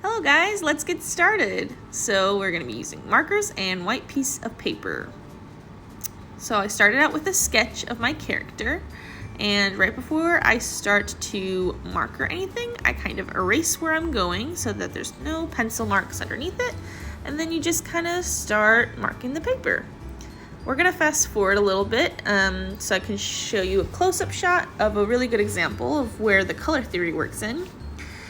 Hello guys, let's get started. So we're going to be using markers and white piece of paper. So I started out with a sketch of my character, and right before I start to marker anything, I kind of erase where I'm going so that there's no pencil marks underneath it, and then you just kind of start marking the paper. We're going to fast forward a little bit so I can show you a close-up shot of a really good example of where the color theory works in.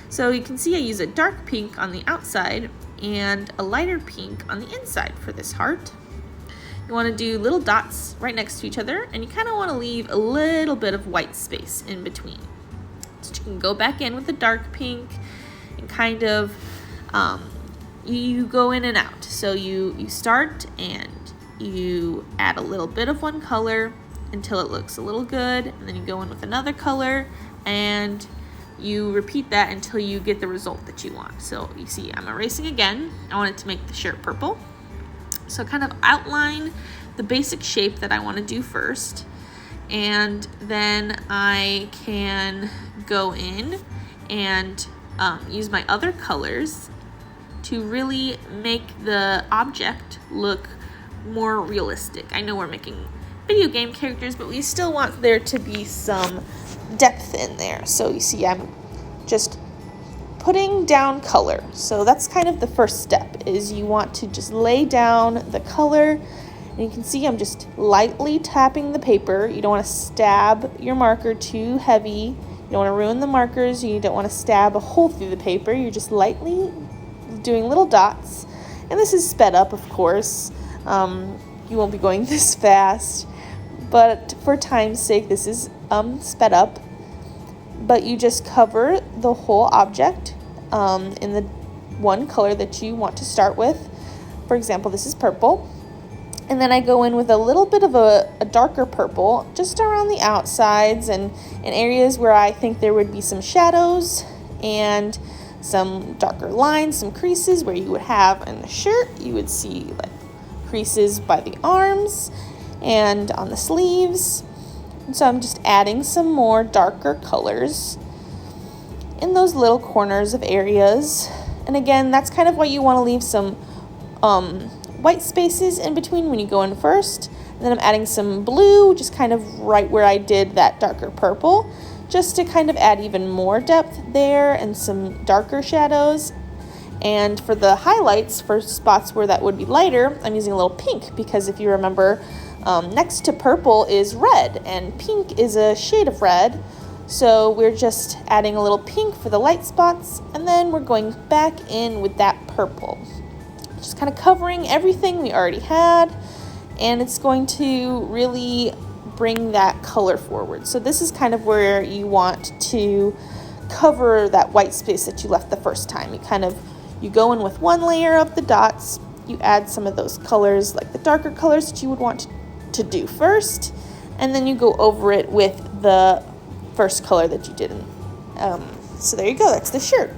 So you can see I use a dark pink on the outside and a lighter pink on the inside for this heart. You want to do little dots right next to each other, and you kind of want to leave a little bit of white space in between. So you can go back in with the dark pink and kind of, you go in and out. So you start and you add a little bit of one color until it looks a little good, and then you go in with another color and you repeat that until you get the result that you want. So you see I'm erasing again. I wanted to make the shirt purple. So kind of outline the basic shape that I want to do first, and then I can go in and use my other colors to really make the object look more realistic. I know we're making video game characters, but we still want there to be some depth in there. So you see I'm just putting down color. So that's kind of the first step, is you want to just lay down the color, and you can see I'm just lightly tapping the paper. You don't want to stab your marker too heavy. You don't want to ruin the markers. You don't want to stab a hole through the paper. You're just lightly doing little dots, and this is sped up, of course. You won't be going this fast, but for time's sake this is sped up. But you just cover the whole object in the one color that you want to start with. For example, this is purple, and then I go in with a little bit of a darker purple just around the outsides and in areas where I think there would be some shadows and some darker lines, some creases where you would have in the shirt. You would see like creases by the arms and on the sleeves. And so I'm just adding some more darker colors in those little corners of areas. And again, that's kind of why you want to leave some white spaces in between when you go in first. And then I'm adding some blue, just kind of right where I did that darker purple, just to kind of add even more depth there and some darker shadows. And for the highlights, for spots where that would be lighter, I'm using a little pink, because if you remember, next to purple is red, and pink is a shade of red. So we're just adding a little pink for the light spots, and then we're going back in with that purple. Just kind of covering everything we already had, and it's going to really bring that color forward. So this is kind of where you want to cover that white space that you left the first time. You go in with one layer of the dots, you add some of those colors, like the darker colors that you would want to do first, and then you go over it with the first color that you didn't. So there you go, that's the shirt.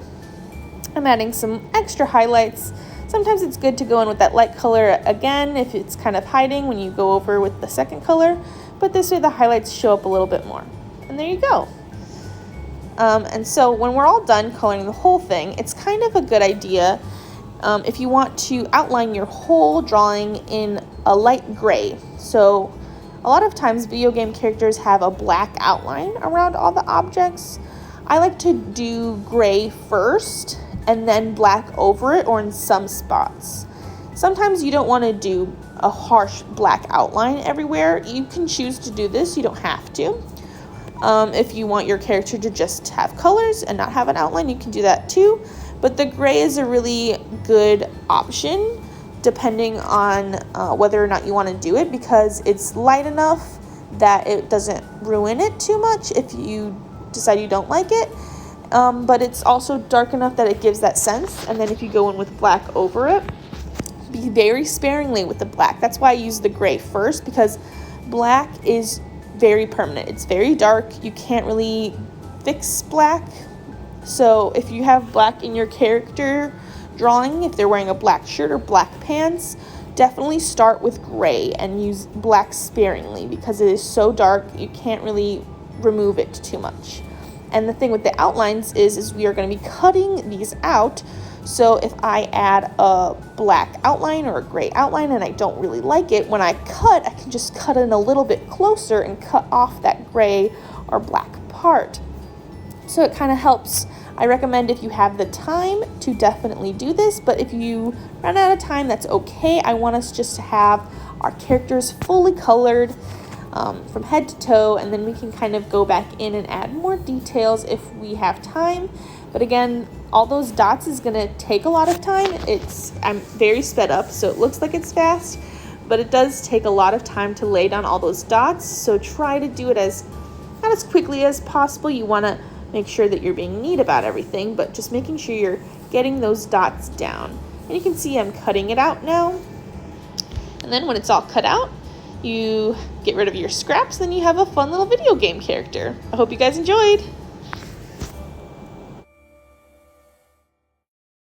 I'm adding some extra highlights. Sometimes it's good to go in with that light color again if it's kind of hiding when you go over with the second color, but this way the highlights show up a little bit more. And there you go. And so when we're all done coloring the whole thing, it's kind of a good idea if you want to outline your whole drawing in a light gray. So a lot of times video game characters have a black outline around all the objects. I like to do gray first and then black over it, or in some spots. Sometimes you don't want to do a harsh black outline everywhere. You can choose to do this, you don't have to. If you want your character to just have colors and not have an outline, you can do that too. But the gray is a really good option depending on whether or not you want to do it, because it's light enough that it doesn't ruin it too much if you decide you don't like it. But it's also dark enough that it gives that sense. And then if you go in with black over it, be very sparingly with the black. That's why I use the gray first, because black is very permanent. It's very dark. You can't really fix black. So if you have black in your character drawing, if they're wearing a black shirt or black pants, definitely start with gray and use black sparingly, because it is so dark you can't really remove it too much. And the thing with the outlines is we are going to be cutting these out So if I add a black outline or a gray outline and I don't really like it, when I cut, I can just cut in a little bit closer and cut off that gray or black part. So it kind of helps. I recommend, if you have the time, to definitely do this, but if you run out of time, that's okay. I want us just to have our characters fully colored from head to toe, and then we can kind of go back in and add more details if we have time. But again, all those dots is going to take a lot of time. I'm very sped up, so it looks like it's fast, but it does take a lot of time to lay down all those dots, so try to do it not as quickly as possible. You want to make sure that you're being neat about everything, but just making sure you're getting those dots down. And you can see I'm cutting it out now. And then when it's all cut out, you get rid of your scraps, then you have a fun little video game character. I hope you guys enjoyed.